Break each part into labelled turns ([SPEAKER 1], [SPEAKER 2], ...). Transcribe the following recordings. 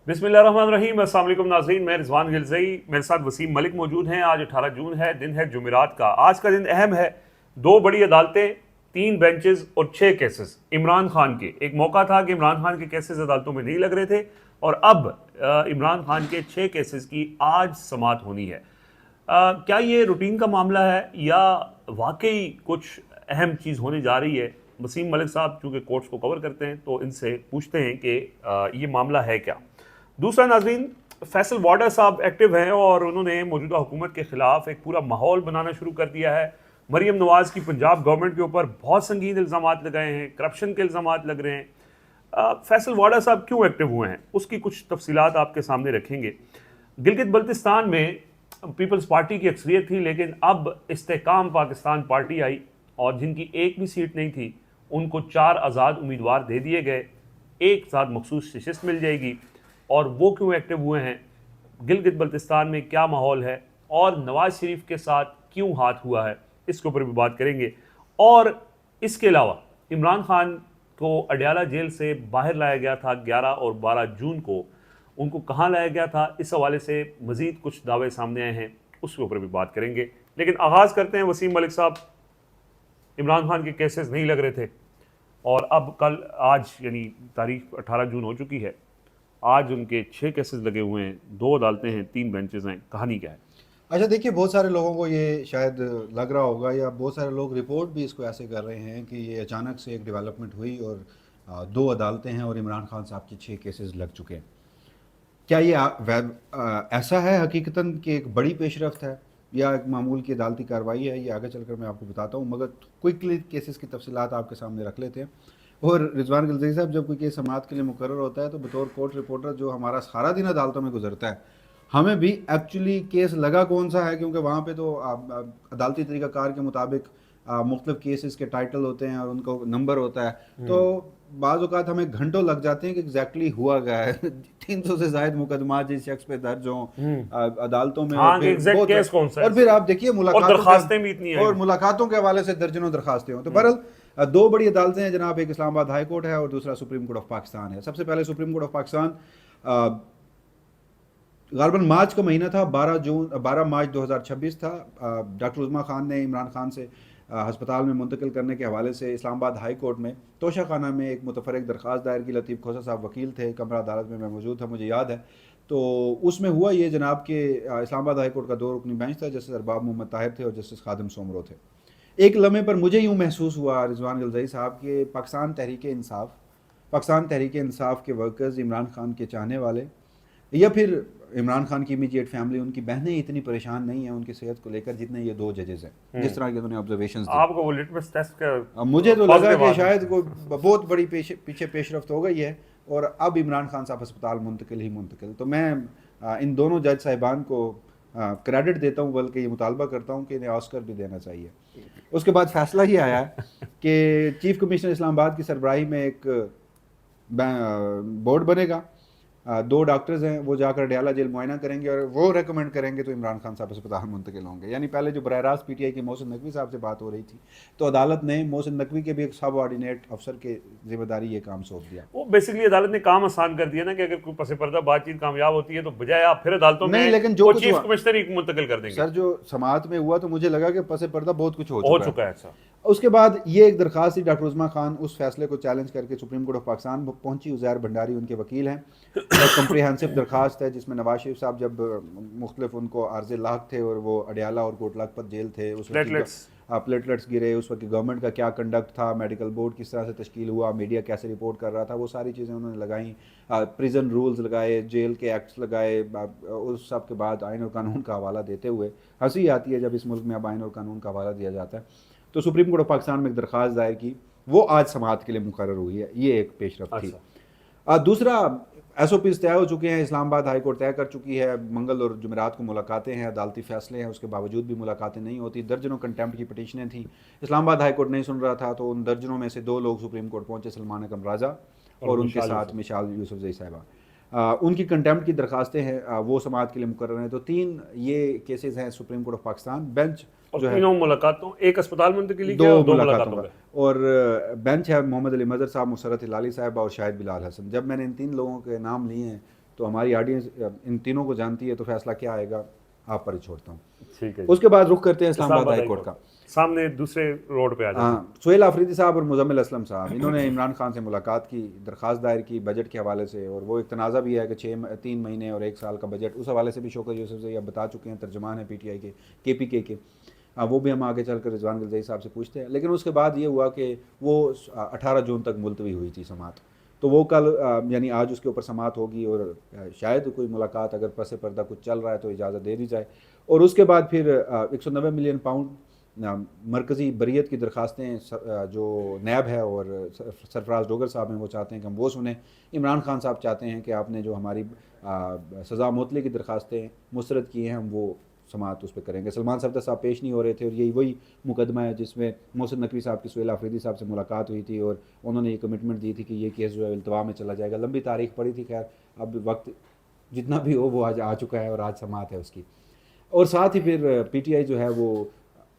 [SPEAKER 1] बिस्मिल्लाहिर्रहमानिर्रहीम। अस्सलाम वालेकुम नाज़रीन, मैं रिजवान गिलज़ई, मेरे साथ वसीम मलिक मौजूद हैं। आज 18 जून है, दिन है जुमेरात का। आज का दिन अहम है। दो बड़ी अदालतें, 3 बेंचेस और 6 केसेस इमरान खान के। एक मौका था कि इमरान खान के केसेस अदालतों में नहीं लग रहे थे और अब इमरान खान के 6 केसेस की आज समाअत होनी है। क्या ये रूटीन का मामला है या वाकई कुछ अहम चीज़ होने जा रही है? वसीम मलिक साहब चूँकि कोर्ट्स को कवर करते हैं तो इनसे पूछते हैं कि ये मामला है क्या। दूसरा नाजरीन, फैसल वाडा साहब एक्टिव हैं और उन्होंने मौजूदा हुकूमत के खिलाफ एक पूरा माहौल बनाना शुरू कर दिया है। मरीम नवाज़ की पंजाब गवर्नमेंट के ऊपर बहुत संगीन इल्ज़ाम लगाए हैं, करप्शन के इल्ज़ाम लग रहे हैं। फैसल वाडा साहब क्यों एक्टिव हुए हैं, उसकी कुछ तफसीलात आपके सामने रखेंगे। गिलगित बल्तिस्तान में पीपल्स पार्टी की अक्सरियत थी, लेकिन अब इस्तेहकाम पाकिस्तान पार्टी आई और जिनकी एक भी सीट नहीं थी उनको 4 आज़ाद उम्मीदवार दे दिए गए, एक साथ मखसूस नशिस्त मिल जाएगी। और वो क्यों एक्टिव हुए हैं, गिलगित बल्तिस्तान में क्या माहौल है और नवाज शरीफ के साथ क्यों हाथ हुआ है, इसके ऊपर भी बात करेंगे। और इसके अलावा इमरान खान को अडयाला जेल से बाहर लाया गया था 11 और 12 जून को, उनको कहाँ लाया गया था, इस हवाले से मज़ीद कुछ दावे सामने आए हैं, उसके ऊपर भी बात करेंगे। लेकिन आगाज़ करते हैं। वसीम मलिक साहब, इमरान खान के केसेस नहीं लग रहे थे और अब कल आज यानी तारीख 18 जून हो चुकी है, आज उनके 6 केसेस लगे हुए हैं, 2 अदालतें हैं, 3 बेंचेस हैं। कहानी क्या है?
[SPEAKER 2] अच्छा देखिए, बहुत सारे लोगों को ये शायद लग रहा होगा या बहुत सारे लोग रिपोर्ट भी इसको ऐसे कर रहे हैं कि ये अचानक से एक डेवलपमेंट हुई और 2 अदालतें हैं और इमरान खान साहब के 6 केसेस लग चुके हैं। क्या ये ऐसा है हकीकतन कि एक बड़ी पेशरफ्त है या एक मामूल की अदालती कार्रवाई है? ये आगे चलकर मैं आपको बताता हूँ, मगर क्विकली केसेस की तफसीलात आपके सामने रख लेते हैं। और रिजवान गिलज़ई साहब, जब कोई केस समाअत के लिए मुकर्रर होता है तो बतौर कोर्ट रिपोर्टर जो हमारा सारा दिन अदालतों में गुजरता है, हमें भी एक्चुअली केस लगा कौन सा है, क्योंकि वहाँ पे तो अदालती तरीक़ाकार के मुताबिक मुख्तलिफ केसेस के टाइटल होते हैं और उनका नंबर होता है। तो बाज़ औक़ात हमें घंटों लग जाते हैं कि एग्जैक्टली हुआ क्या है। 300 से ज़ायद मुकदमा जिस शख्स पे दर्ज हों अदालतों में, और
[SPEAKER 1] हाँ,
[SPEAKER 2] फिर
[SPEAKER 1] एग्जैक्ट
[SPEAKER 2] बहुत,
[SPEAKER 1] केस कौन सा है
[SPEAKER 2] और फिर
[SPEAKER 1] इसका?
[SPEAKER 2] आप देखिए
[SPEAKER 1] और दरखास्तें भी इतनी
[SPEAKER 2] और
[SPEAKER 1] आई।
[SPEAKER 2] मुलाकातों के हवाले से दर्जनों दरखास्तें हों। तो बहरहाल 2 बड़ी अदालतें हैं जनाब, एक इस्लामाबाद हाई कोर्ट है और दूसरा सुप्रीम कोर्ट ऑफ पाकिस्तान है। सबसे पहले सुप्रीम कोर्ट ऑफ पाकिस्तान, गालबन मार्च का महीना था, 12 मार्च 2026 था। डॉक्टर उज़मा खान ने इमरान खान से हस्पताल में मुंतकिल करने के हवाले से इस्लामाबाद हाई कोर्ट में तोशा खाना में एक मुतफरक दरख्वास्त दायर की। लतीफ़ खोसा साहब वकील थे, कमरा अदालत में मैं मौजूद था, मुझे याद है। तो उसमें हुआ ये जनाब के इस्लामाबाद हाई कोर्ट का 2 रुकनी बेंच था, जस्टिस अरबाब मोहम्मद ताहिर थे और जस्टिस खादिम सोमरो थे। एक लम्हे पर मुझे यूँ महसूस हुआ रिजवान गिलज़ई साहब कि पाकिस्तान तहरीक इंसाफ के वर्कर्स, इमरान खान के चाहने वाले, या फिर इमरान खान की इमीडिएट फैमिली, उनकी बहनें इतनी परेशान नहीं हैं उनकी सेहत को लेकर जितने ये 2 जजेस हैं, जिस तरह के उन्होंने ऑब्जर्वेशंस दी।
[SPEAKER 1] आपको वो लिटमस टेस्ट का
[SPEAKER 2] अब मुझे तो लगा
[SPEAKER 1] पॉजिटिव
[SPEAKER 2] कि
[SPEAKER 1] आ गया।
[SPEAKER 2] शायद कोई बहुत बड़ी पीछे पेशरफ्त हो गई है और अब इमरान खान साहब अस्पताल मुंतकिल। तो मैं इन दोनों जज साहिबान को क्रेडिट देता हूँ, बल्कि ये मुतालबा करता हूँ कि इन्हें ऑस्कर भी देना चाहिए। उसके बाद फैसला ही आया है कि चीफ कमिश्नर इस्लामाबाद की सरबराही में एक बोर्ड बनेगा। 2 डॉक्टर्स हैं, वो जाकर अडयाला जेल मुआयना करेंगे और वो रेकमेंड करेंगे तो इमरान खान साहब अस्पताल मुंतकिल होंगे। यानी पहले जो बरह रास्त पीटीआई के मोहसिन नकवी साहब से बात हो रही थी, तो अदालत ने मोहसिन नकवी के भी एक सब ऑर्डिनेट अफसर के जिम्मेदारी ये काम सौंप दिया।
[SPEAKER 1] वो बेसिकली अदालत ने काम आसान कर दिया ना कि अगर कोई पसे पर्दा बातचीत कामयाब होती है तो बजाय आप फिर अदालतों
[SPEAKER 2] नहीं,
[SPEAKER 1] में
[SPEAKER 2] लेकिन जो
[SPEAKER 1] वो
[SPEAKER 2] कुछ
[SPEAKER 1] चीफ
[SPEAKER 2] हुआ
[SPEAKER 1] कमिश्नर ही मुंतकिल कर देंगे।
[SPEAKER 2] सर, जो समाअत में हुआ तो मुझे लगा कि पसे पर्दा बहुत कुछ
[SPEAKER 1] हो
[SPEAKER 2] हो
[SPEAKER 1] चुका है ऐसा।
[SPEAKER 2] उसके बाद ये एक दरखास्त थी डॉक्टर उज़मा खान उस फैसले को चैलेंज करके सुप्रीम कोर्ट ऑफ पाकिस्तान पहुंची। उज़ैर भंडारी उनके वकील हैं। एक कम्प्रिहेंसिव दरखास्त है जिसमें नवाज शरीफ साहब जब मुख्तलिफ उनको आर्ज़े लाक थे और वो अडयाला और कोट लखपत जेल थे, उस वक्त प्लेटलेट्स गिरे, उस वक्त गवर्नमेंट का क्या कंडक्ट था, मेडिकल बोर्ड किस तरह से तश्कील हुआ, मीडिया कैसे रिपोर्ट कर रहा था, वो सारी चीज़ें उन्होंने लगाई। प्रिजन रूल्स लगाए, जेल के एक्ट्स लगाए। उस सब के बाद आइन और कानून का हवाला देते हुए हंसी आती है जब इस मुल्क में अब आइन और कानून का हवाला दिया जाता है। तो सुप्रीम कोर्ट ऑफ पाकिस्तान में एक दरख्वास्त दायर की, वो आज समाअत के लिए मुकर्रर हुई है। ये एक पेशरफ थी। दूसरा, SOPs तय हो चुके हैं, इस्लामाबाद हाई कोर्ट तय कर चुकी है, मंगल और जुमेरात को मुलाकातें हैं, अदालती फैसले हैं, उसके बावजूद भी मुलाकातें नहीं होती। दर्जनों कंटेम्प्ट की पिटीशनें थी, इस्लामाबाद हाई कोर्ट नहीं सुन रहा था, तो उन दर्जनों में से 2 लोग सुप्रीम कोर्ट पहुंचे, सलमान अकरम राजा और उनके साथ मिशाल यूसुफजई साहिबा। उनकी कंटेम्प्ट की दरखास्तें हैं, वो समाअत के लिए मुकर्रर हैं। तो 3 ये केसेस हैं supreme court of Pakistan. Bench
[SPEAKER 1] और
[SPEAKER 2] जो है
[SPEAKER 1] तीनों मुलाकातों, एक अस्पताल मुंतकिली
[SPEAKER 2] दो
[SPEAKER 1] के और 2
[SPEAKER 2] मुलाकातों
[SPEAKER 1] मुलाकातों
[SPEAKER 2] का,
[SPEAKER 1] पे।
[SPEAKER 2] और बेंच है मोहम्मद अली मजहर साहब, मुसरत हिलाली साहब और शाहिद बिलाल हसन। जब मैंने इन 3 लोगों के नाम लिए हैं तो हमारी ऑडियंस इन तीनों को जानती है, तो फैसला क्या आएगा आप पर ही छोड़ता हूँ।
[SPEAKER 1] ठीक है।
[SPEAKER 2] उसके बाद रुख करते हैं इस्लामाबाद हाई कोर्ट का।
[SPEAKER 1] सामने दूसरे रोड पे आ जाते हैं।
[SPEAKER 2] हाँ, सुहेल आफरीदी साहब और मुजम्मिल असलम साहब, इन्होंने इमरान खान से मुलाकात की, दरख्वास्त दायर की बजट के हवाले से, और वो एक तनाज़ा भी है कि 3 महीने और 1 साल का बजट, उस हवाले से भी शौकत यूसुफ से बता चुके हैं, तर्जुमान है PTI के KPK के। वो भी हम आगे चलकर रिजवान गिलज़ई साहब से पूछते हैं। लेकिन उसके बाद ये हुआ कि वो 18 जून तक मुलतवी हुई थी समात, तो वो कल यानी आज उसके ऊपर समात होगी, और शायद कोई मुलाकात अगर पस पर्दा कुछ चल रहा है तो इजाज़त दे दी जाए। और उसके बाद फिर 190 मिलियन पाउंड मरकज़ी बरीयत की दरख्वास्तें जो नैब है और सरफराज डोगर साहब हैं वो चाहते हैं कि हम वो सुने। इमरान खान साहब चाहते हैं कि आपने जो हमारी सज़ा मुअत्तली की दरख्वास्तें मुस्तरद की हैं हम वो समात उस पर करेंगे। सलमान सफदर साहब पेश नहीं हो रहे थे, और यही वही मुकदमा है जिसमें मोहसिन नकवी साहब की सुहेल आफरीदी साहब से मुलाकात हुई थी, और उन्होंने ये कमिटमेंट दी थी कि ये केस जो है इल्तवा में चला जाएगा। लंबी तारीख पड़ी थी, खैर अब वक्त जितना भी हो वो आज आ चुका है और आज समात है उसकी। और साथ ही फिर PTI जो है वो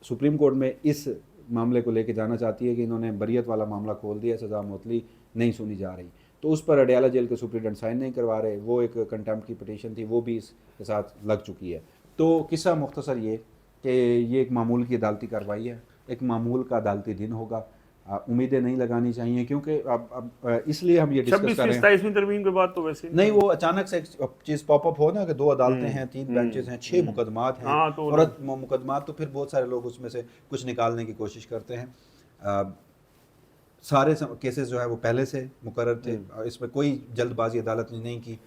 [SPEAKER 2] सुप्रीम कोर्ट में इस मामले को लेके जाना चाहती है कि इन्होंने बरीयत वाला मामला खोल दिया, सज़ा मुअत्तली नहीं सुनी जा रही, तो उस पर अडयाला जेल के सुप्रीडेंट साइन नहीं करवा रहे। वो एक कंटेम्प्ट की पिटीशन थी, वो भी इसके साथ लग चुकी है। तो किस्सा मुख्तसर ये कि ये एक मामूल की अदालती कार्रवाई है, एक मामूल का अदालती दिन होगा। उम्मीदें नहीं लगानी चाहिए, क्योंकि अब इसलिए हम ये डिस्कस कर रहे हैं।
[SPEAKER 1] 26वीं तरमीम के बाद तो वैसे
[SPEAKER 2] नहीं, वो अचानक से एक चीज़ पॉपअप हो ना कि 2 अदालतें हैं, 3 बेंचेस हैं, 6 मुकदमात हैं,
[SPEAKER 1] हाँ, तो
[SPEAKER 2] और मुकदमात तो फिर बहुत सारे लोग उसमें से कुछ निकालने की कोशिश करते हैं। सारे केसेस जो है वो पहले से मुकर्रर थे, इसमें कोई जल्दबाजी अदालत ने नहीं की।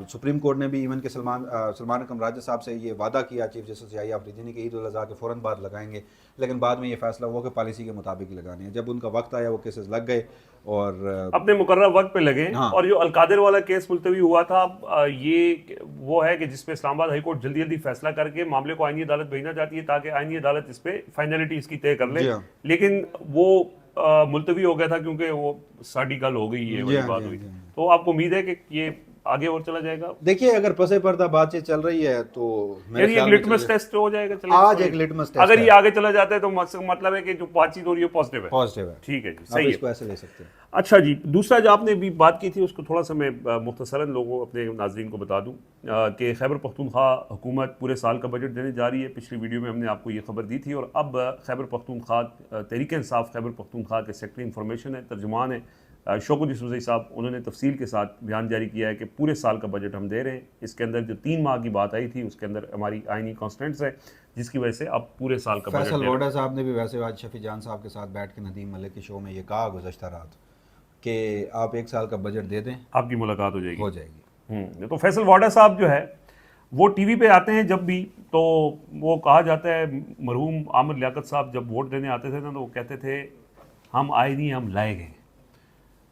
[SPEAKER 2] सुप्रीम कोर्ट ने भी इवन के सलमान अकरम राजा साहब से ये वादा किया चीफ जस्टिस याहिया आफरीदी ने कि ईद उल अज़हा के फ़ौरन बाद लगाएंगे, लेकिन बाद में ये फैसला हुआ कि पॉलिसी के मुताबिक ही लगाने हैं। जब उनका वक्त आया वो केसेस लग गए और
[SPEAKER 1] अपने मुकर्रर वक्त पे लगे।
[SPEAKER 2] हाँ।
[SPEAKER 1] और जो अलकादिर वाला केस मुलतवी हुआ था, ये वो है कि जिसपे इस्लामाबाद हाई कोर्ट जल्दी जल्दी फैसला करके मामले को आईनी अदालत भेजना चाहती है ताकि आईनी अदालत इस पे फाइनलिटी इसकी तय कर ले। लेकिन वो मुलतवी हो गया था क्योंकि वो साड़ी गल हो गई, ये वाली बात हुई। तो आपको उम्मीद है कि ये आगे और चला जाएगा?
[SPEAKER 2] देखिए, अगर पसे पर्दा बातचीत चल रही है तो
[SPEAKER 1] मेरे ख्याल में लिटमस टेस्ट हो जाएगा।
[SPEAKER 2] आज एक लिटमस टेस्ट
[SPEAKER 1] अगर ये आगे चला जाता है तो मतलब है कि जो बातचीत हो रही है पॉजिटिव है। ठीक है जी, सही है,
[SPEAKER 2] इसको ऐसे ले सकते हैं।
[SPEAKER 1] अच्छा जी, दूसरा जो आपने भी बात की थी उसको थोड़ा सा मैं मुख्तसरन लोगों अपने नाज़रीन को बता दूं कि खैबर पख्तूनख्वा हुकूमत पूरे साल का बजट देने जा रही है। पिछली वीडियो में हमने आपको ये खबर दी थी, और अब खैबर पख्तूनख्वा तहरीक इंसाफ खैबर पख्तूनख्वा के सेक्रेटरी इंफॉर्मेशन है, तर्जुमान है शौकत यूसुफ साहब, उन्होंने तफसील के साथ बयान जारी किया है कि पूरे साल का बजट हम दे रहे हैं। इसके अंदर जो 3 माह की बात आई थी उसके अंदर हमारी आईनी कॉन्स्टेंट्स है, जिसकी वजह से अब पूरे साल का
[SPEAKER 2] फैसल वोडा साहब ने भी वैसे आज शफी जान साहब के साथ बैठ के नदीम मलिक के शो में ये कहा गुज़श्ता रात कि आप 1 साल का बजट दे दें,
[SPEAKER 1] आपकी मुलाकात हो जाएगी। तो फैसल वोडा साहब जो है वो टीवी पे आते हैं जब भी, तो वो कहा जाता है मरहूम आमिर लियाकत साहब जब वोट देने आते थे ना तो वो कहते थे हम आए नहीं हम लाए गए,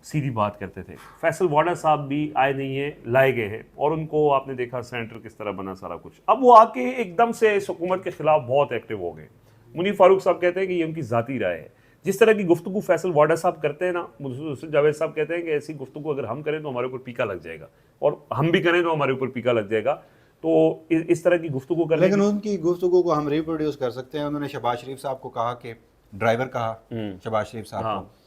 [SPEAKER 1] सीधी बात करते थे। फैसल वाडा साहब भी आए नहीं है, लाए गए हैं, और उनको आपने देखा सेंटर किस तरह बना सारा कुछ। अब वो आके एकदम से इस हुकूमत के खिलाफ बहुत एक्टिव हो गए। मुनीफ फारूक साहब कहते हैं कि ये उनकी ज़ाती राय है। जिस तरह की गुफ्तगू फैसल वाडा साहब करते हैं ना, मुझे जावेद साहब कहते हैं कि ऐसी गुफ्तगू अगर हम करें तो हमारे ऊपर पीका लग जाएगा, और हम भी करें तो हमारे ऊपर पीका लग जाएगा। तो इस तरह की गुफ्तगू कर,
[SPEAKER 2] लेकिन उनकी गुफ्तगू को हम रिप्रोड्यूस कर सकते हैं। उन्होंने शहबाज शरीफ साहब को कहा कि ड्राइवर कहा शहबाज शरीफ साहब को,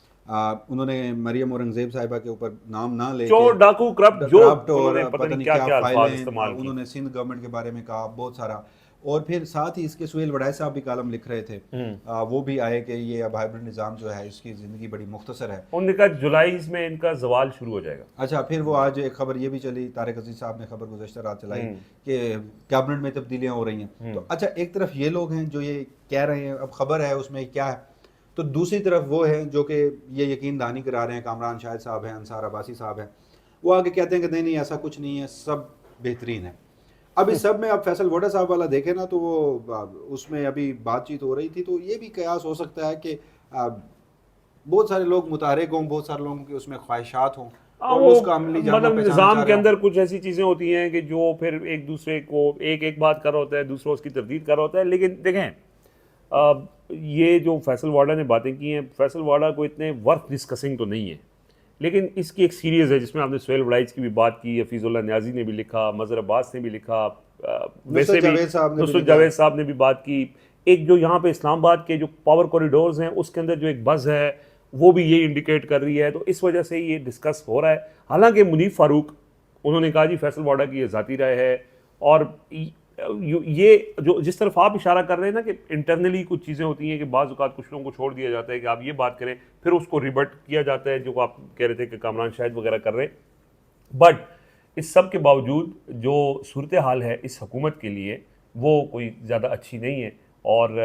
[SPEAKER 2] उन्होंने मरियम औरंगजेब साहिबा के ऊपर नाम ना लेके
[SPEAKER 1] चोर डाकू करप्ट
[SPEAKER 2] और पता नहीं क्या फाइलें उन्होंने सिंध गवर्नमेंट के बारे में कहा बहुत सारा। और फिर साथ ही इसके सुहेल वड़ाई साहब भी कालम लिख रहे थे, वो भी आए कि ये अब हाइब्रिड निज़ाम जो है इसकी ज़िंदगी बड़ी मुख्तसर है।
[SPEAKER 1] उन्होंने कहा जुलाई में इनका जवाल शुरू हो जाएगा।
[SPEAKER 2] अच्छा, फिर वो आज एक खबर ये भी चली, तारिक अजीज साहब ने खबर गुज़श्ता रात चलाई कि कैबिनेट में तब्दीलियाँ हो रही हैं। तो अच्छा, एक तरफ ये लोग हैं जो ये कह रहे हैं, अब खबर है उसमें क्या है, तो दूसरी तरफ वो हैं जो कि ये यकीन दहानी करा रहे हैं, कामरान शाहिद साहब हैं, अंसार अब्बासी साहब हैं, वो आगे कहते हैं कि नहीं ऐसा कुछ नहीं है, सब बेहतरीन है। अब इस सब में अब फैसल वोडा साहब वाला देखें ना तो वो उसमें अभी बातचीत हो रही थी, तो ये भी कयास हो सकता है कि बहुत सारे लोग मुतारिक हों, बहुत सारे लोगों की उसमें ख्वाहिशात हों, और उसका अमली
[SPEAKER 1] मतलब निज़ाम के अंदर कुछ ऐसी चीज़ें होती हैं कि जो फिर एक दूसरे को एक बात कर रहा होता है, दूसरा उसकी तरदीद कर रहा होता है। लेकिन देखें, ये जो फैसल वाडा ने बातें की हैं, फैसल वाडा को इतने वर्थ डिस्कसिंग तो नहीं है, लेकिन इसकी एक सीरीज़ है जिसमें आपने सुहेल वड़ाइच की भी बात की, हफीजुल्लाह न्याजी ने भी लिखा, मज़हर अब्बास ने भी लिखा, वैसे भी नुसरत जावेद साहब ने भी बात की। एक जो यहाँ पे इस्लामाबाद के जो पावर कॉरिडोर्स हैं उसके अंदर जो एक बज़ है वो भी ये इंडिकेट कर रही है, तो इस वजह से ये डिस्कस हो रहा है। हालांकि मुनीफ फारूक उन्होंने कहा जी फैसल वाडा की ये ज़ाती राय है। और ये जो जिस तरफ आप इशारा कर रहे हैं ना कि इंटरनली कुछ चीज़ें होती हैं कि बाज़ औक़ात कुछ लोगों को छोड़ दिया जाता है कि आप ये बात करें, फिर उसको रिबट किया जाता है, जो आप कह रहे थे कि कामरान शाहिद वगैरह कर रहे हैं। बट इस सब के बावजूद जो सूरत हाल है इस हुकूमत के लिए वो कोई ज़्यादा अच्छी नहीं है। और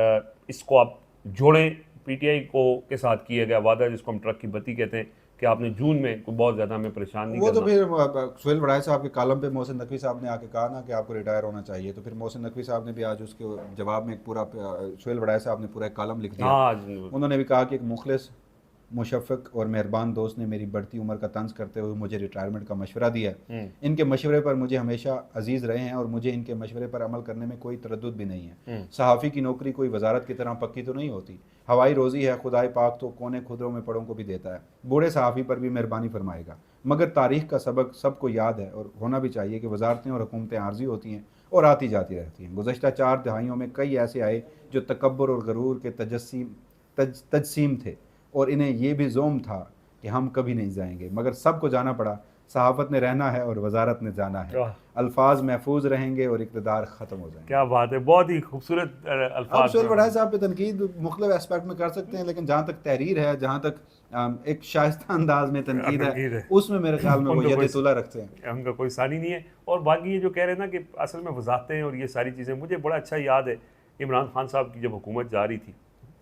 [SPEAKER 1] इसको आप जोड़ें पीटीआई को के साथ किया गया वादा, जिसको हम ट्रक की बत्ती कहते हैं, कि आपने जून में कोई बहुत ज़्यादा हमें परेशान नहीं
[SPEAKER 2] वो
[SPEAKER 1] करना।
[SPEAKER 2] तो फिर सुहेल वड़ाई साहब के कॉलम पे मोहसिन नकवी साहब ने आके कहा ना कि आपको रिटायर होना चाहिए, तो फिर मोहसिन नकवी साहब ने भी आज उसके जवाब में एक पूरा सुहेल वड़ाई साहब ने पूरा एक कॉलम लिख दिया।
[SPEAKER 1] हाँ,
[SPEAKER 2] उन्होंने भी कहा कि एक मुखलिस, मुशफ़क़ और मेहरबान दोस्त ने मेरी बढ़ती उम्र का तंज करते हुए मुझे रिटायरमेंट का मशवरा दिया है। इनके मशवरे पर मुझे हमेशा अजीज़ रहे हैं और मुझे इनके मशवरे पर अमल करने में कोई तरद्दुद भी नहीं है। सहाफ़ी की नौकरी कोई वजारत की तरह पक्की तो नहीं होती, हवाई रोज़ी है, खुदाई पाक तो कोने खुदरों में पड़ों को भी देता है। बूढ़े सहाफ़ी पर भी मेहरबानी फरमाएगा, मगर तारीख़ का सबक सबको याद है और होना भी चाहिए कि वजारतें और हुकूमतें आर्जी होती हैं और आती जाती रहती हैं। गुज़श्ता 4 दहाइयों में कई ऐसे आए जो तकब्बुर और गरूर के तजसीम थे और इन्हें यह भी ज़ोम था कि हम कभी नहीं जाएंगे, मगर सबको जाना पड़ा। सहाफ़त ने रहना है और वजारत ने जाना है। अल्फाज महफूज रहेंगे और इक़्तिदार ख़त्म हो जाएंगे।
[SPEAKER 1] क्या बात है, बहुत ही खूबसूरत अल्फाज।
[SPEAKER 2] आप सुहेल वड़ाई साहब पे तनकीद मुख्तलिफ एस्पेक्ट में कर सकते हैं, लेकिन जहाँ तक तहरीर है, जहाँ तक एक शाइस्ता अंदाज में तनकीद है, उसमें मेरे ख्याल में वो यद-ए-तुला रखते हैं।
[SPEAKER 1] उनका कोई सानी नहीं है। और बाकी ये जो कह रहे हैं ना कि असल में वजारतें और ये सारी चीज़ें, मुझे बड़ा अच्छा याद है इमरान खान साहब की जब हुकूमत जा रही थी,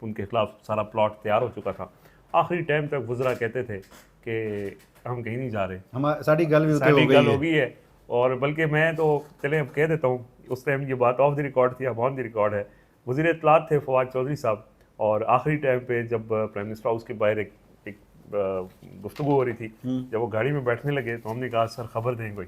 [SPEAKER 1] उनके खिलाफ सारा प्लॉट तैयार हो चुका था, आखिरी टाइम तक वज़रा कहते थे कि हम कहीं नहीं जा रहे,
[SPEAKER 2] हमारी साड़ी गल भी
[SPEAKER 1] गल हो गई है। और बल्कि मैं तो चले अब कह देता हूँ, उस टाइम ये बात ऑफ द रिकॉर्ड थी, अब ऑन द रिकॉर्ड है। वज़ीर इत्तलात थे फवाद चौधरी साहब, और आखिरी टाइम पे जब प्राइम मिनिस्टर हाउस के बाहर एक गुफ्तगू हो रही थी, जब वो गाड़ी में बैठने लगे तो हमने कहा सर खबर दें कोई।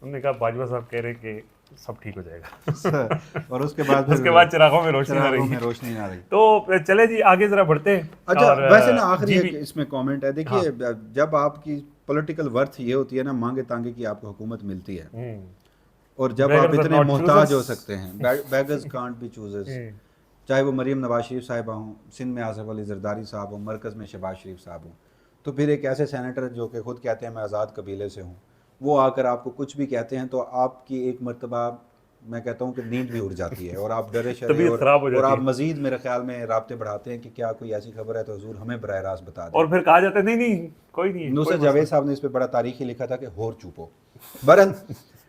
[SPEAKER 1] उन्होंने कहा बाजवा साहब कह रहे कि सब ठीक हो जाएगा।
[SPEAKER 2] और उसके बाद
[SPEAKER 1] चिरागों में रोशनी आ रही। तो चले जी आगे जरा बढ़ते हैं।
[SPEAKER 2] अच्छा, वैसे ना आखिरी इसमें कमेंट है, देखिए जब आपकी पॉलिटिकल वर्थ ये होती है ना, मांगे तांगे की आपको हुकूमत मिलती है, और जब आप इतने मोहताज हो सकते हैं, बेगर्स कांट बी चूजर्स, चाहे वो मरीम नवाज शरीफ साहिबा हों, सिंध में आसिफ अली जरदारी साहब हों, मरकज़ में शहबाज शरीफ साहब हों, तो फिर एक ऐसे सेनेटर जो कि खुद कहते हैं मैं आज़ाद कबीले से हूँ, वो आकर आपको कुछ भी कहते हैं तो आपकी एक मरतबा मैं कहता हूँ कि नींद भी उड़ जाती है और आप डरे शरे और आप मजीद मेरे ख्याल में राब्ते बढ़ाते हैं कि क्या कोई ऐसी खबर है तो हुजूर हमें बराह रास्त बता दें।
[SPEAKER 1] और फिर कहा जाता है नहीं कोई नहीं।
[SPEAKER 2] नुसरत जावेद साहब ने इस पर बड़ा तारीखी लिखा था कि होर चुपो बरन।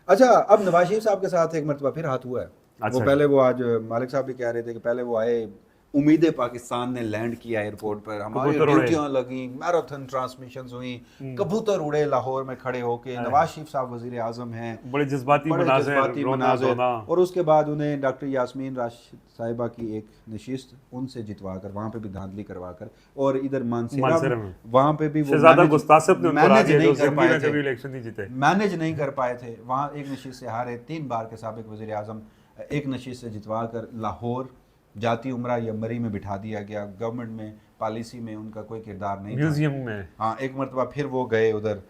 [SPEAKER 2] अच्छा, अब नवाज शरीफ साहब के साथ एक मरतबा फिर हाथ हुआ है। वो पहले वो आज मालिक साहब भी कह रहे थे कि पहले वो आए, उम्मीदें पाकिस्तान ने लैंड किया एयरपोर्ट पर, हमारी ड्यूटियां लगी, मैराथन ट्रांसमिशंस हुई, कबूतर उड़े लाहौर में खड़े होके, नवाज शरीफ साहब वजीर आजम हैं,
[SPEAKER 1] बड़े जज्बाती मनाज़िर।
[SPEAKER 2] और उसके बाद उन्हें डॉक्टर यास्मीन राशिद साहिबा की एक नशिस्त उनसे जितवाकर वहाँ पे भी धांधली करवाकर, और इधर मानसेरा वहाँ पे भी वो मैनेज नहीं कर पाए थे, वहाँ एक नशिस्त से हारे। 3 बार के साबिक वजीर आजम एक नशिस्त से जितवा कर लाहौर जाती उम्रा या मरी में बिठा दिया गया। गवर्नमेंट में पॉलिसी में उनका कोई किरदार नहीं,
[SPEAKER 1] म्यूजियम में।
[SPEAKER 2] हाँ, एक मरतबा फिर वो गए उधर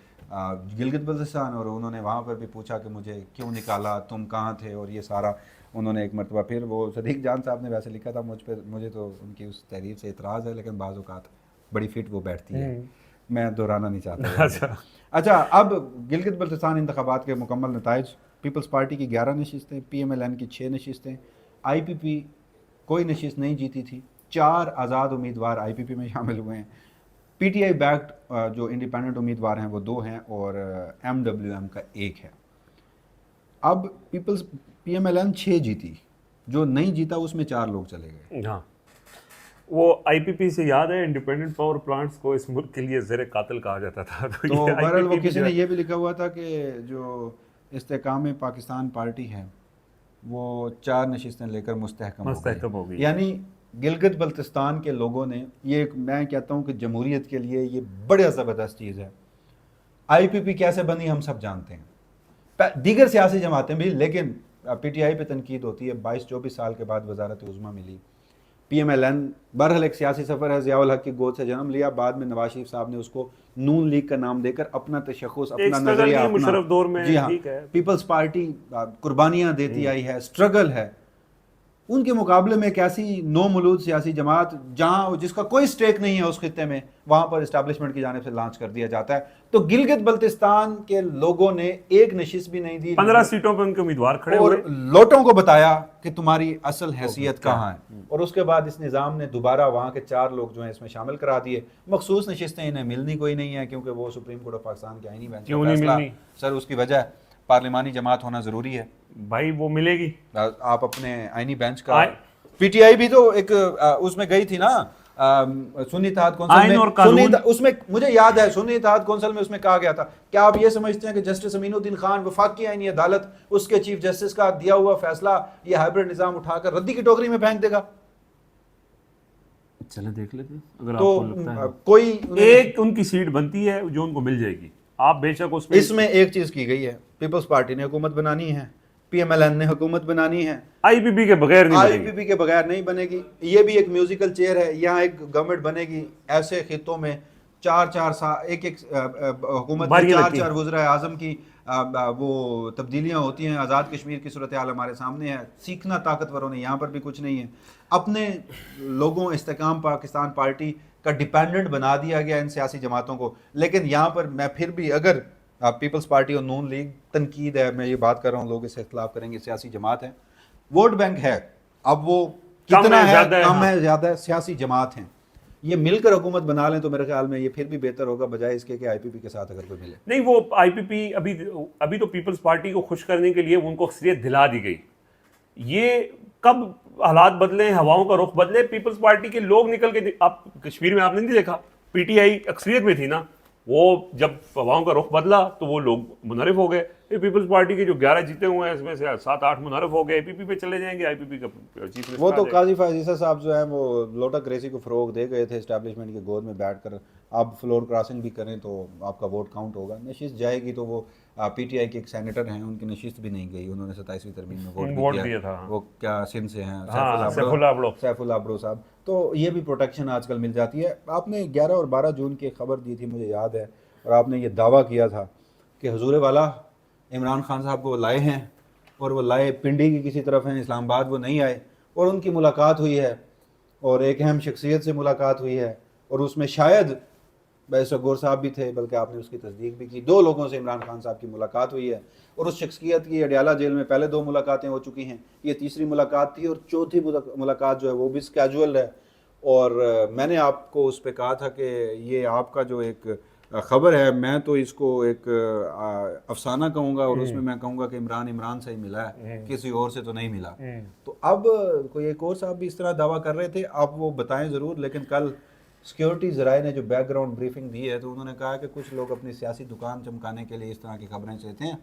[SPEAKER 2] गिलगित बल्तिस्तान, और उन्होंने वहाँ पर भी पूछा कि मुझे क्यों निकाला, तुम कहाँ थे, और ये सारा उन्होंने एक मरतबा फिर वो सदीक जान साहब ने वैसे लिखा था मुझ पर, मुझे तो उनकी उस तहरीर से इतराज़ है, लेकिन बाज़ औक़ात बड़ी फिट वो बैठती है, मैं दोहराना नहीं चाहता। अच्छा, अब गिलगित बल्तिस्तान इंतखाबात के मुकम्मल नताइज, पीपल्स पार्टी की 11 नशिस्तें, PMLN की 6 नशिस्तें, IPP कोई नशिस्त नहीं जीती थी, 4 आज़ाद उम्मीदवार IPP में शामिल हुए हैं, PTI बैक्ड जो इंडिपेंडेंट उम्मीदवार हैं वो 2 हैं, और MWM का 1 है। अब PMLN 6 जीती, जो नहीं जीता उसमें 4 लोग चले गए।
[SPEAKER 1] हाँ, वो IPP से याद है इंडिपेंडेंट पावर प्लांट्स को इस मुल्क के लिए ज़ेर कातिल कहा जाता था। तो
[SPEAKER 2] बहरहाल वो किसी ने ये भी लिखा हुआ था कि जो इस्तेकाम पाकिस्तान पार्टी है वो 4 नशिस्तें लेकर मुस्तहकम हो गई। यानी गिलगित बल्तिस्तान के लोगों ने ये, मैं कहता हूँ कि जमहूरियत के लिए ये बड़ा ज़बरदस्त चीज़ है। IPP कैसे बनी हम सब जानते हैं, दीगर सियासी जमातें भी, लेकिन PTI पे तनकीद होती है। 22-24 साल के बाद वजारत उज़्मा मिली। PMLN बहरहाल एक सियासी सफ़र है, ज़ियाउल हक की गोद से जन्म लिया, बाद में नवाज शरीफ साहब ने उसको नून लीग का नाम देकर अपना तशख़्ख़ुस, अपना नज़रिया,
[SPEAKER 1] मुशर्रफ दौर में,
[SPEAKER 2] जी हाँ, पीपल्स पार्टी कुर्बानियाँ देती आई है, स्ट्रगल है। उनके मुकाबले में एक ऐसी नौमौलूद सियासी जमात जहां जिसका कोई स्टेक नहीं है उस खित्ते में, वहां पर इस्टेब्लिशमेंट की जानिब से लॉन्च कर दिया जाता है। तो गिलगित बल्तिस्तान के लोगों ने एक नशिस्त भी नहीं दी,
[SPEAKER 1] 15 सीटों पर उनके उम्मीदवार खड़े हुए
[SPEAKER 2] और लोटों को बताया कि तुम्हारी असल हैसियत कहाँ है। और उसके बाद इस निज़ाम ने दोबारा वहाँ के 4 लोग जो हैं इसमें शामिल करा दिए। मखसूस नशिस्तें इन्हें मिलनी कोई नहीं है, क्योंकि वो सुप्रीम कोर्ट ऑफ पाकिस्तान के आईनी बेंच
[SPEAKER 1] क्यों
[SPEAKER 2] का
[SPEAKER 1] नहीं
[SPEAKER 2] फैसला।
[SPEAKER 1] मिलनी?
[SPEAKER 2] सर उसकी वजह पार्लिमानी जमात होना ज़रूरी है
[SPEAKER 1] भाई, वो मिलेगी।
[SPEAKER 2] आप अपने आईनी बेंच का पीटीआई भी तो एक उसमें गई थी ना, सुन्नी इत्तेहाद कौंसिल में, उसमें मुझे याद है सुन्नी इत्तेहाद कौंसिल में उसमें कहा गया था, क्या आप ये समझते हैं कि जस्टिस अमीनुद्दीन खान वफाकी आईनी अदालत उसके चीफ जस्टिस का दिया हुआ फैसला ये हाइब्रिड निजाम उठाकर रद्दी की टोकरी में फेंक देगा?
[SPEAKER 1] चले देख लेते हैं, अगर
[SPEAKER 2] तो
[SPEAKER 1] आपको लगता है
[SPEAKER 2] कोई
[SPEAKER 1] एक उनकी सीट बनती है जो उनको मिल जाएगी, आप बेशक उसमें।
[SPEAKER 2] इसमें एक चीज की गई है, पीपल्स पार्टी ने हुकूमत बनानी है, पीएमएलएन ने हुकूमत बनानी है,
[SPEAKER 1] आईपीपी के बगैर नहीं बनेगी।
[SPEAKER 2] आईपीपी के बगैर नहीं बनेगी। ये भी एक म्यूजिकल चेयर है, यहाँ एक गवर्नमेंट बनेगी। ऐसे खितों में 4-4 साल एक हुकूमत में 4-4 वज़ीर आज़म की वो तब्दीलियाँ होती हैं। आज़ाद कश्मीर की सूरत हाल हमारे सामने है। सीखना ताकतवरों ने, यहाँ पर भी कुछ नहीं है। अपने लोगों इस्तेकाम पाकिस्तान पार्टी का डिपेंडेंट बना दिया गया इन सियासी जमातों को। लेकिन यहाँ पर मैं फिर भी, अगर पीपल्स पार्टी और नून लीग तनकीद है, मैं ये बात कर रहा हूँ, लोग इससे इख्तिलाफ करेंगे, सियासी जमात है, वोट बैंक है, अब वो कितना है, कम है, ज़्यादा है, सियासी जमात हैं, ये मिलकर हुकूमत बना लें तो मेरे ख्याल में ये फिर भी बेहतर होगा, बजाय इसके कि आईपीपी के साथ अगर कोई मिले।
[SPEAKER 1] नहीं, वो आईपीपी अभी तो पीपल्स पार्टी को खुश करने के लिए उनको अक्सरियत दिला दी गई। ये कब हालात बदले, हवाओं का रुख बदले, पीपल्स पार्टी के लोग निकल के, आप कश्मीर में आपने नहीं देखा, पीटीआई अक्सरियत में थी ना, वो जब हवाओं का रुख बदला तो वो लोग मुनहरिफ हो गए। पीपल्स पार्टी के जो 11 जीते हुए हैं इसमें से 7-8 मुनहरिफ हो गए, आईपीपी पे चले जाएंगे। आईपीपी का चीफ
[SPEAKER 2] वो तो काजी फायजीसा साहब जो है वो लोटा क्रेसी को फरोग दे गए थे एस्टैब्लिशमेंट के गोद में बैठकर। आप फ्लोर क्रॉसिंग भी करें तो आपका वोट काउंट होगा, नशिस्त जाएगी। तो वो पीटीआई के एक सेनेटर हैं, उनकी नशिस्त भी नहीं गई, उन्होंने 27वीं तरमीम में वोट दिया था। वो क्या सिंध से हैं, सैफुल आबड़ो साहब। तो ये भी प्रोटेक्शन आजकल मिल जाती है। आपने 11 और 12 जून की खबर दी थी, मुझे याद है, और आपने ये दावा किया था कि हुजूर वाला इमरान खान साहब को लाए हैं, और वो लाए पिंडी की किसी तरफ हैं, इस्लामाबाद वो नहीं आए, और उनकी मुलाकात हुई है, और एक अहम शख्सियत से मुलाकात हुई है, और उसमें शायद बैरिस्टर गौर साहब भी थे, बल्कि आपने उसकी तस्दीक भी की। 2 लोगों से इमरान खान साहब की मुलाकात हुई है, और उस शख्सियत की अडियाला जेल में पहले 2 मुलाकातें हो चुकी हैं, ये तीसरी मुलाकात थी, और चौथी मुलाकात जो है वो भी कैजुअल है। और मैंने आपको उस पर कहा था कि ये आपका जो एक खबर है, मैं तो इसको एक अफसाना कहूँगा, और उसमें मैं कहूँगा कि इमरान से ही मिला है, किसी और से तो नहीं मिला। तो अब कोई एक और साहब भी इस तरह दावा कर रहे थे, आप वो बताएं ज़रूर। लेकिन कल सिक्योरिटी ज़राए ने जो बैकग्राउंड ब्रीफिंग दी है, तो उन्होंने कहा कि कुछ लोग अपनी सियासी दुकान चमकाने के लिए इस तरह की खबरें चाहते हैं।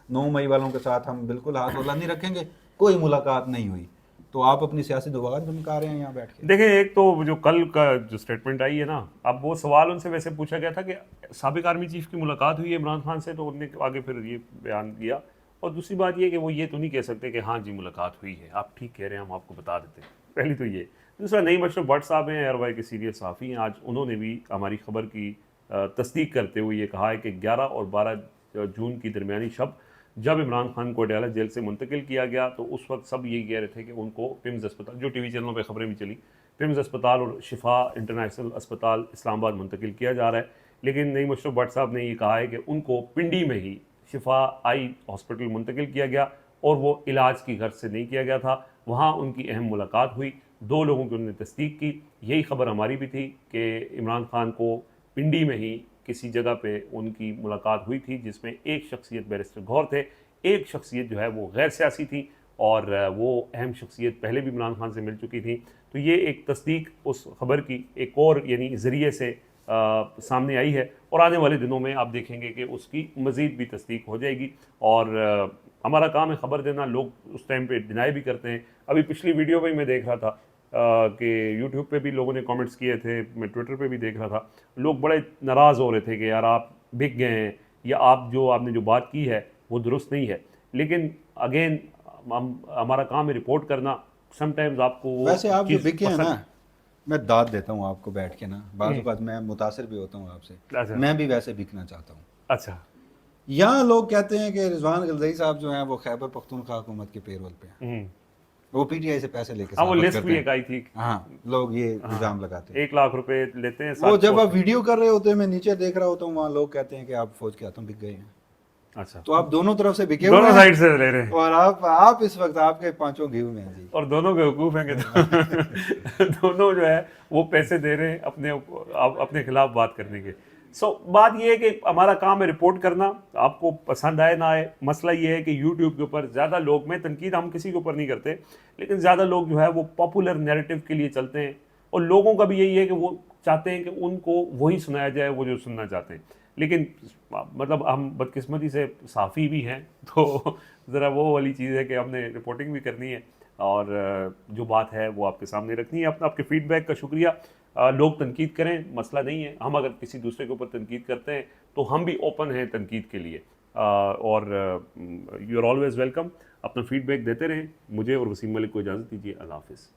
[SPEAKER 2] 9 मई वालों के साथ हम बिल्कुल हाथ होला नहीं रखेंगे, कोई मुलाकात नहीं हुई। तो आप अपनी सियासी दुकान चमका रहे हैं यहाँ बैठ के।
[SPEAKER 1] देखें, एक तो जो कल का जो स्टेटमेंट आई है ना, अब वो सवाल उनसे वैसे पूछा गया था कि साबिक आर्मी चीफ की मुलाकात हुई है इमरान खान से, तो उन्होंने आगे फिर ये बयान दिया। और दूसरी बात ये कि वो ये तो नहीं कह सकते कि हाँ जी मुलाकात हुई है, आप ठीक कह रहे हैं, हम आपको बता देते हैं। पहली तो ये। दूसरा, नईम अशरफ भट्ट साहब हैं, एयरवाई के सीनियर सहाफ़ी हैं, आज उन्होंने भी हमारी खबर की तस्दीक करते हुए ये कहा है कि 11 और 12 जून की दरमियानी शब जब इमरान खान को अडयाला जेल से मुंतकिल किया गया, तो उस वक्त सब यही कह रहे थे कि उनको पिम्स अस्पताल, जो टीवी चैनलों पे खबरें भी चली, पिम्स अस्पताल और शिफा इंटरनेशनल अस्पताल इस्लामाबाद मुंतकिल किया जा रहा है। लेकिन नईम अशरफ भट्ट साहब ने ये कहा है कि उनको पिंडी में ही शिफा आई हॉस्पिटल मुंतकिल किया गया, और वो इलाज की गर्ज से नहीं किया गया था। वहाँ उनकी अहम मुलाकात हुई, 2 लोगों की उन्होंने तस्दीक की। यही खबर हमारी भी थी कि इमरान खान को पिंडी में ही किसी जगह पे उनकी मुलाकात हुई थी, जिसमें एक शख्सियत बैरिस्टर गौर थे, एक शख्सियत जो है वो गैर सियासी थी, और वो अहम शख्सियत पहले भी इमरान खान से मिल चुकी थी। तो ये एक तस्दीक उस खबर की एक और यानी ज़रिए से सामने आई है, और आने वाले दिनों में आप देखेंगे कि उसकी मज़ीद भी तस्दीक हो जाएगी। और हमारा काम है खबर देना, लोग उस टाइम पे डिनाई भी करते हैं। अभी पिछली वीडियो में मैं देख रहा था कि यूट्यूब पे भी लोगों ने कमेंट्स किए थे, मैं ट्विटर पे भी देख रहा था, लोग बड़े नाराज़ हो रहे थे कि यार आप बिक गए हैं, या आपने जो बात की है वो दुरुस्त नहीं है। लेकिन अगेन हमारा काम है रिपोर्ट करना। समटाइम्स आपको
[SPEAKER 2] वैसे आप जो बिके हैं ना, मैं दाद देता हूँ आपको बैठ के ना, बाज़ औक़ात मैं मुतासिर भी होता हूँ आपसे।
[SPEAKER 1] अच्छा।
[SPEAKER 2] मैं भी वैसे बिकना चाहता हूँ।
[SPEAKER 1] अच्छा।
[SPEAKER 2] यहाँ लोग कहते हैं कि रिजवान गलज़ई साहब जो हैं वो खैबर पख्तूनख्वा हुकूमत के पेरोल पे हैं। वो पीटीआई से पैसे लेके
[SPEAKER 1] हाँ, वो
[SPEAKER 2] सहाफत
[SPEAKER 1] लिस्ट
[SPEAKER 2] करते
[SPEAKER 1] भी
[SPEAKER 2] हैं।
[SPEAKER 1] एक आई थी।
[SPEAKER 2] हाँ, लोग ये इल्जाम लगाते हैं।
[SPEAKER 1] 1 लाख रुपए लेते हैं,
[SPEAKER 2] वो
[SPEAKER 1] 7
[SPEAKER 2] जब आप
[SPEAKER 1] पोस्ट।
[SPEAKER 2] वीडियो कर रहे होते हैं, मैं नीचे देख रहा होता हूँ, वहाँ लोग कहते हैं कि आप फौज के हाथों बिक गए हैं।
[SPEAKER 1] अच्छा,
[SPEAKER 2] तो आप दोनों तरफ से बिके हुए
[SPEAKER 1] दोनों
[SPEAKER 2] हैं,
[SPEAKER 1] साइड से ले रहे हैं
[SPEAKER 2] और आप इस वक्त आपके पांचों घी में हैं जी।
[SPEAKER 1] और दोनों बेवकूफ हैं कि दोनों जो है वो पैसे दे रहे हैं अपने खिलाफ बात करने के। बात ये है कि हमारा काम है रिपोर्ट करना, आपको पसंद आए ना आए। मसला ये है कि यूट्यूब के ऊपर ज़्यादा लोग, में तनकीद हम किसी के ऊपर नहीं करते, लेकिन ज़्यादा लोग जो है वो पॉपुलर नैरेटिव के लिए चलते हैं, और लोगों का भी यही है कि वो चाहते हैं कि उनको वही सुनाया जाए वो जो सुनना चाहते हैं। लेकिन मतलब हम बदकिस्मती से साफ़ी भी हैं, तो ज़रा वो वाली चीज़ है कि हमने रिपोर्टिंग भी करनी है, और जो बात है वो आपके सामने रखनी है। आपके फीडबैक का शुक्रिया। लोग तनकीद करें, मसला नहीं है। हम अगर किसी दूसरे के ऊपर तनकीद करते हैं तो हम भी ओपन हैं तनकीद के लिए, और यू आर ऑलवेज़ वेलकम। अपना फीडबैक देते रहें। मुझे और वसीम मलिक को इजाज़त दीजिए। अल्लाह हाफ़िज़।